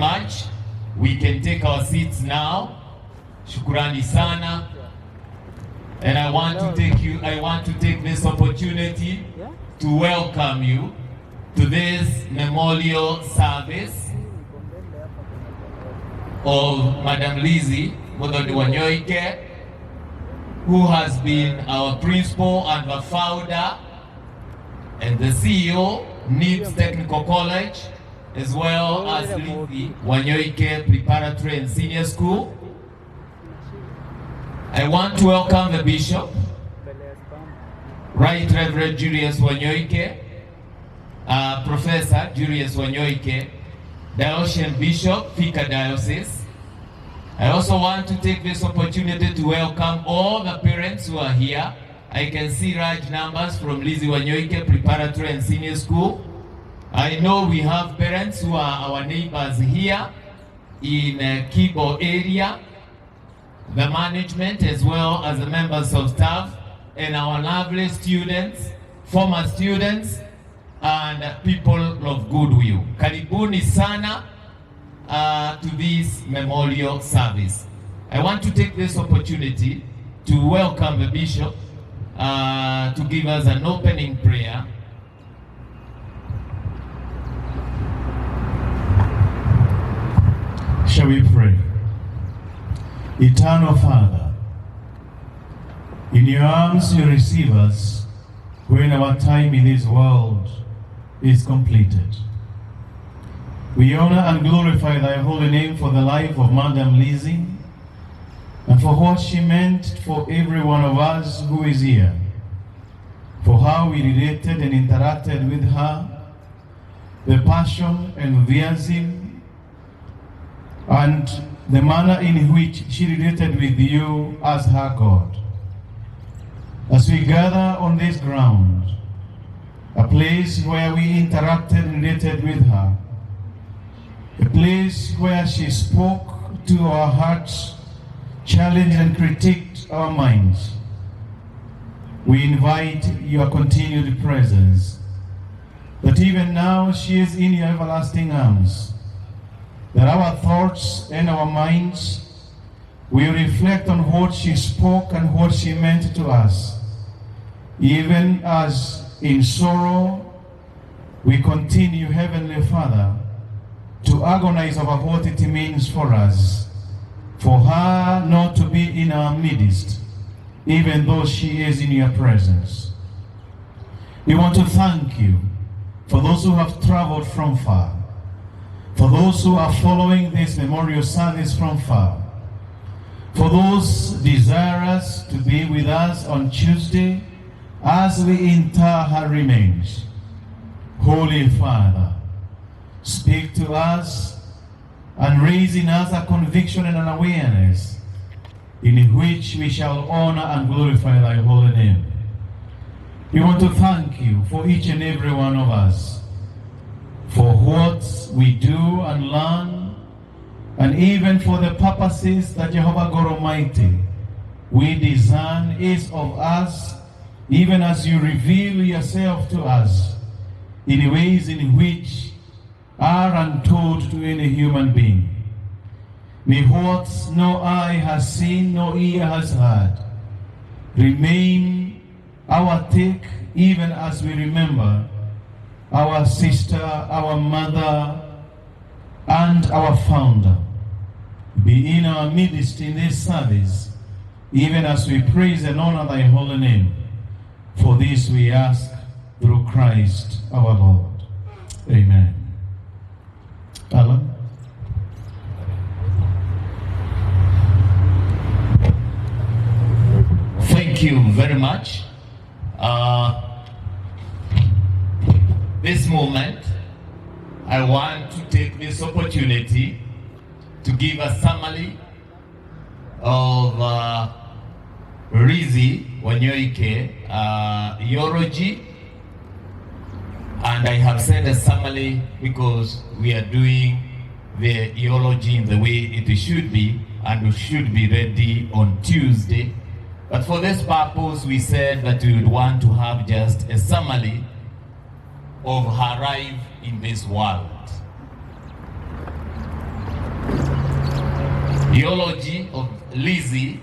much. We can take our seats now. Shukrani sana. And I want to take this opportunity to welcome you to this memorial service of Madam Lizzie Wanyoike, who has been our principal and the founder and the CEO, Nibs Technical College, as well as Lizzie Wanyoike Preparatory and Senior School. I want to welcome the Bishop, Right Reverend Julius Wanyoike, Professor Julius Wanyoike, Diocesan Bishop, Thika Diocese. I also want to take this opportunity to welcome all the parents who are here. I can see large numbers from Lizzie Wanyoike Preparatory and Senior School. I know we have parents who are our neighbors here in Kibo area, the management as well as the members of staff, and our lovely students, former students, and people of goodwill. Karibuni sana to this memorial service. I want to take this opportunity to welcome the Bishop to give us an opening prayer. Shall we pray? Eternal Father, in your arms you receive us when our time in this world is completed. We honor and glorify thy holy name for the life of Madam Lizzie and for what she meant for every one of us who is here, for how we related and interacted with her, the passion, enthusiasm, and the manner in which she related with you as her God. As we gather on this ground, a place where we interacted and related with her, a place where she spoke to our hearts, challenged and critiqued our minds, we invite your continued presence, that even now she is in your everlasting arms, that our thoughts and our minds will reflect on what she spoke and what she meant to us, even as in sorrow we continue, Heavenly Father, to agonize over what it means for us, for her not to be in our midst, even though she is in your presence. We want to thank you for those who have traveled from far, for those who are following this memorial service from far, for those desirous to be with us on Tuesday as we inter her remains. Holy Father, speak to us and raise in us a conviction and an awareness in which we shall honor and glorify thy holy name. We want to thank you for each and every one of us, for what we do and learn, and even for the purposes that Jehovah God Almighty we discern is of us, even as you reveal yourself to us in ways in which are untold to any human being. May what no eye has seen, no ear has heard, remain our take, even as we remember our sister, our mother, and our founder. Be in our midst in this service, even as we praise and honor thy holy name. For this we ask through Christ our Lord. Amen. Alan? Thank you very much. This moment, I want to take this opportunity to give a summary of Lizzie Wanyoike eulogy, and I have said a summary because we are doing the eulogy in the way it should be, and we should be ready on Tuesday. But for this purpose, we said that we would want to have just a summary of her life in this world. the eulogy of Lizzie